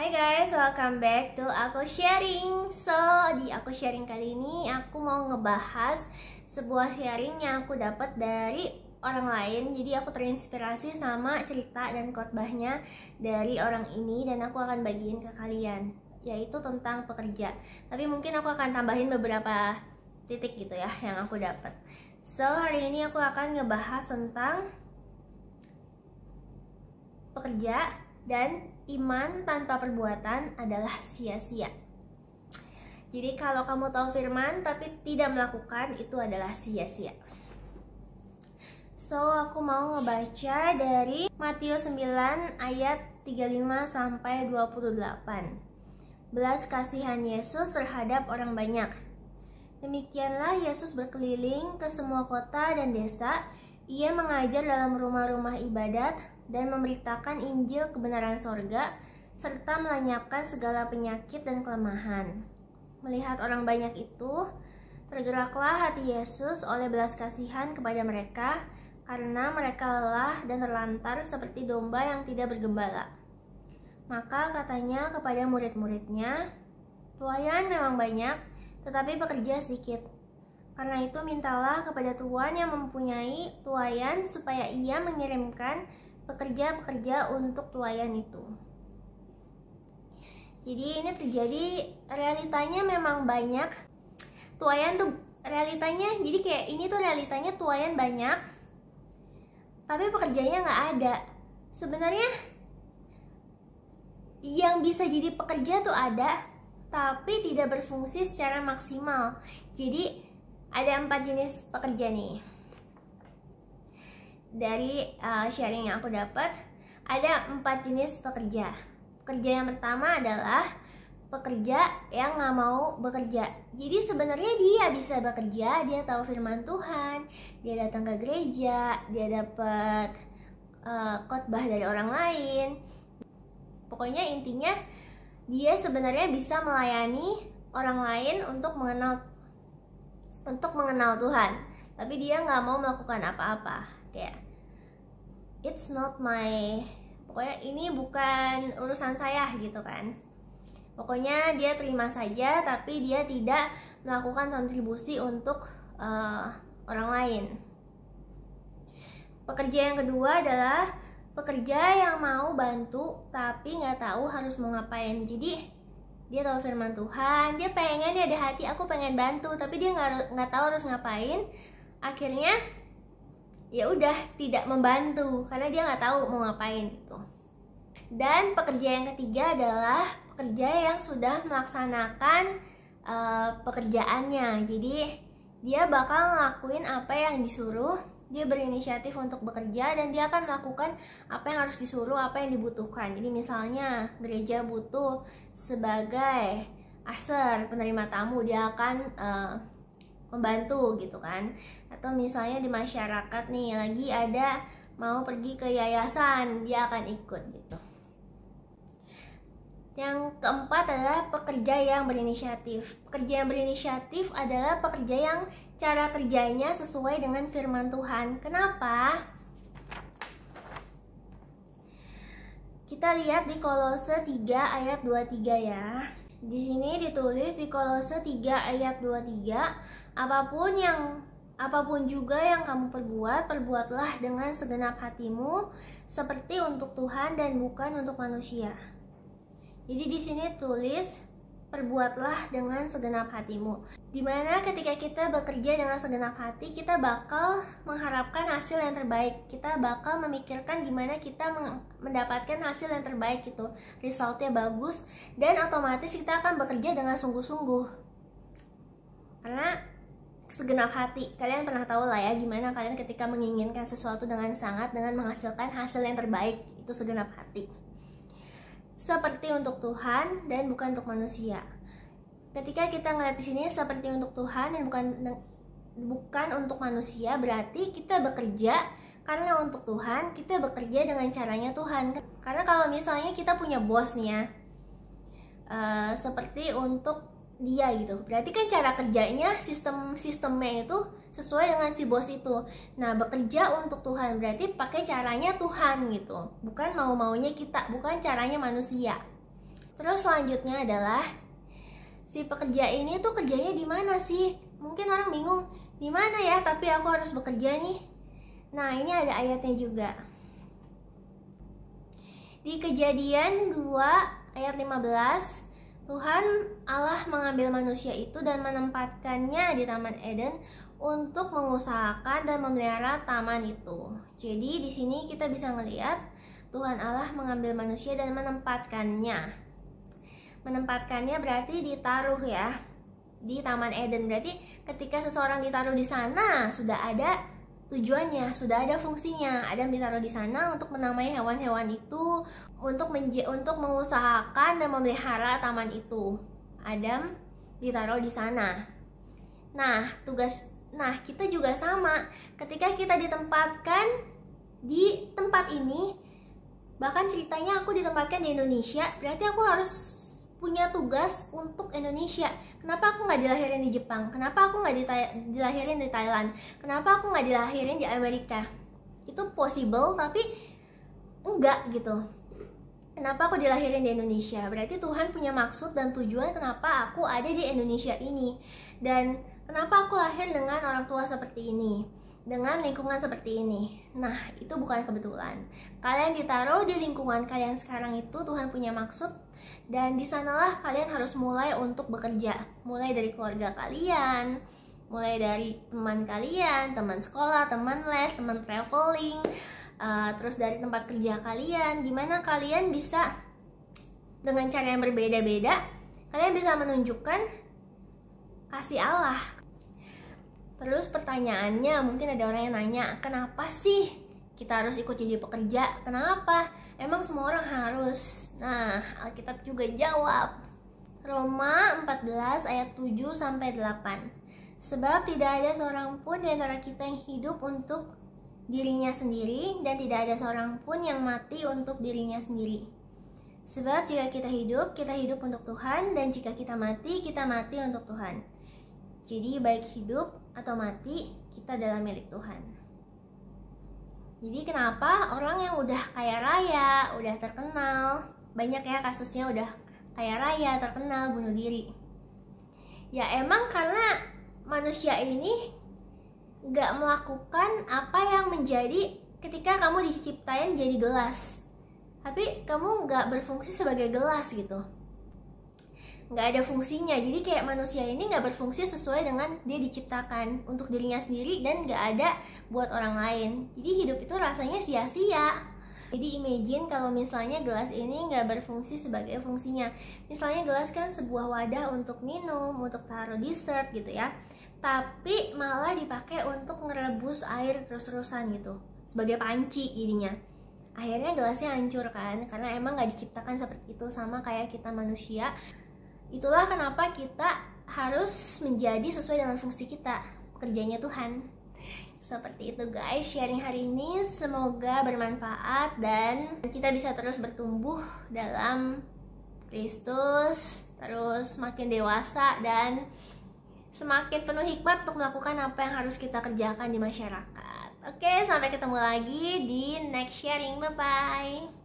Hai guys, welcome back to Aku Sharing. So, di Aku Sharing kali ini aku mau ngebahas sebuah sharing yang aku dapat dari orang lain. Jadi aku terinspirasi sama cerita dan khotbahnya dari orang ini dan aku akan bagiin ke kalian, yaitu tentang pekerja. Tapi mungkin aku akan tambahin beberapa titik gitu ya yang aku dapat. So, hari ini aku akan ngebahas tentang pekerja dan iman tanpa perbuatan adalah sia-sia. Jadi kalau kamu tahu firman tapi tidak melakukan, itu adalah sia-sia. So, aku mau ngebaca dari Matius 9 ayat 35 sampai 28. Belas kasihan Yesus terhadap orang banyak. Demikianlah Yesus berkeliling ke semua kota dan desa. Ia mengajar dalam rumah-rumah ibadat dan memberitakan Injil kebenaran sorga, serta melenyapkan segala penyakit dan kelemahan. Melihat orang banyak itu, tergeraklah hati Yesus oleh belas kasihan kepada mereka, karena mereka lelah dan terlantar seperti domba yang tidak bergembala. Maka katanya kepada murid-muridnya, "Tuayan memang banyak, tetapi pekerja sedikit. Karena itu mintalah kepada Tuhan yang mempunyai tuayan supaya ia mengirimkan pekerja-pekerja untuk tuayan itu." Jadi ini terjadi, realitanya memang banyak tuayan tuh, realitanya jadi kayak ini tuh realitanya tuayan banyak tapi pekerjanya nggak ada. Sebenarnya yang bisa jadi pekerja tuh ada tapi tidak berfungsi secara maksimal. Jadi ada 4 jenis pekerja nih. Dari sharing yang aku dapat, ada 4 jenis pekerja. Pekerja yang pertama adalah pekerja yang nggak mau bekerja. Jadi sebenarnya dia bisa bekerja, dia tahu firman Tuhan, dia datang ke gereja, dia dapat khotbah dari orang lain. Pokoknya intinya dia sebenarnya bisa melayani orang lain untuk mengenal Tuhan. Tapi dia nggak mau melakukan apa-apa. Kayak it's not my, pokoknya ini bukan urusan saya gitu kan. Pokoknya dia terima saja tapi dia tidak melakukan kontribusi untuk orang lain. Pekerja yang kedua adalah pekerja yang mau bantu tapi nggak tahu harus mau ngapain. Jadi dia tahu firman Tuhan, dia pengen, dia ada hati aku pengen bantu, tapi dia nggak tahu harus ngapain. Akhirnya ya udah tidak membantu karena dia nggak tahu mau ngapain gitu. Dan pekerja yang ketiga adalah pekerja yang sudah melaksanakan pekerjaannya. Jadi dia bakal ngelakuin apa yang disuruh, dia berinisiatif untuk bekerja dan dia akan melakukan apa yang harus disuruh, apa yang dibutuhkan. Jadi misalnya gereja butuh sebagai usher, penerima tamu, dia akan membantu gitu kan. Atau misalnya di masyarakat nih lagi ada mau pergi ke yayasan, dia akan ikut gitu. Yang keempat adalah pekerja yang berinisiatif. Pekerja yang berinisiatif adalah pekerja yang cara kerjanya sesuai dengan firman Tuhan. Kenapa? Kita lihat di Kolose 3 ayat 23 ya. Di sini ditulis di Kolose 3 ayat 23, apapun juga yang kamu perbuat, perbuatlah dengan segenap hatimu seperti untuk Tuhan dan bukan untuk manusia. Jadi di sini tulis perbuatlah dengan segenap hatimu. Dimana ketika kita bekerja dengan segenap hati, kita bakal mengharapkan hasil yang terbaik. Kita bakal memikirkan gimana kita mendapatkan hasil yang terbaik gitu. Resultnya bagus dan otomatis kita akan bekerja dengan sungguh-sungguh. Karena segenap hati, kalian pernah tahu lah ya gimana kalian ketika menginginkan sesuatu dengan sangat, dengan menghasilkan hasil yang terbaik, itu segenap hati. Seperti untuk Tuhan dan bukan untuk manusia. Ketika kita ngeliat di sini seperti untuk Tuhan dan bukan untuk manusia, berarti kita bekerja karena untuk Tuhan, kita bekerja dengan caranya Tuhan. Karena kalau misalnya kita punya bos nih ya, seperti untuk dia gitu, berarti kan cara kerjanya, sistemnya itu sesuai dengan si bos itu. Nah, bekerja untuk Tuhan berarti pakai caranya Tuhan gitu, bukan mau-maunya kita, bukan caranya manusia. Terus selanjutnya adalah si pekerja ini tuh kerjanya di mana sih? Mungkin orang bingung, di mana ya tapi aku harus bekerja nih. Nah, ini ada ayatnya juga. Di Kejadian 2 ayat 15, Tuhan Allah mengambil manusia itu dan menempatkannya di Taman Eden untuk mengusahakan dan memelihara taman itu. Jadi di sini kita bisa melihat Tuhan Allah mengambil manusia dan menempatkannya. Menempatkannya berarti ditaruh ya di Taman Eden. Berarti ketika seseorang ditaruh di sana sudah ada tujuannya, sudah ada fungsinya. Adam ditaruh di sana untuk menamai hewan-hewan itu, untuk mengusahakan dan memelihara taman itu. Adam ditaruh di sana. Nah, kita juga sama. Ketika kita ditempatkan di tempat ini, bahkan ceritanya aku ditempatkan di Indonesia, berarti aku harus punya tugas untuk Indonesia. Kenapa aku nggak dilahirin di Jepang? Kenapa aku nggak dilahirin di Thailand? Kenapa aku nggak dilahirin di Amerika? Itu possible, tapi enggak gitu. Kenapa aku dilahirin di Indonesia? Berarti Tuhan punya maksud dan tujuan kenapa aku ada di Indonesia ini. Dan kenapa aku lahir dengan orang tua seperti ini, dengan lingkungan seperti ini. Nah, itu bukan kebetulan. Kalian ditaruh di lingkungan kalian sekarang itu Tuhan punya maksud. Dan di sanalah kalian harus mulai untuk bekerja. Mulai dari keluarga kalian, mulai dari teman kalian, teman sekolah, teman les, teman traveling, terus dari tempat kerja kalian. Gimana kalian bisa dengan cara yang berbeda-beda, kalian bisa menunjukkan kasih Allah. Terus pertanyaannya, mungkin ada orang yang nanya, kenapa sih kita harus ikut jadi pekerja? Kenapa? Emang semua orang harus? Nah, Alkitab juga jawab. Roma 14 ayat 7-8. Sebab tidak ada seorang pun di antara kita yang hidup untuk dirinya sendiri, dan tidak ada seorang pun yang mati untuk dirinya sendiri. Sebab jika kita hidup untuk Tuhan, dan jika kita mati untuk Tuhan. Jadi baik hidup atau mati, kita adalah milik Tuhan. Jadi kenapa orang yang udah kaya raya, udah terkenal, banyak ya kasusnya udah kaya raya, terkenal, bunuh diri. Ya emang karena manusia ini gak melakukan apa yang menjadi ketika kamu diciptain jadi gelas, tapi kamu gak berfungsi sebagai gelas gitu. Nggak ada fungsinya. Jadi kayak manusia ini nggak berfungsi sesuai dengan dia diciptakan untuk dirinya sendiri dan nggak ada buat orang lain. Jadi hidup itu rasanya sia-sia. Jadi imagine kalau misalnya gelas ini nggak berfungsi sebagai fungsinya. Misalnya gelas kan sebuah wadah untuk minum, untuk taruh dessert gitu ya, tapi malah dipakai untuk ngerebus air terus-terusan gitu, sebagai panci jadinya. Akhirnya gelasnya hancur kan, karena emang nggak diciptakan seperti itu. Sama kayak kita manusia. Itulah kenapa kita harus menjadi sesuai dengan fungsi kita, pekerjaannya Tuhan. Seperti itu guys, sharing hari ini semoga bermanfaat dan kita bisa terus bertumbuh dalam Kristus, terus makin dewasa dan semakin penuh hikmat untuk melakukan apa yang harus kita kerjakan di masyarakat. Oke, sampai ketemu lagi di next sharing. Bye-bye.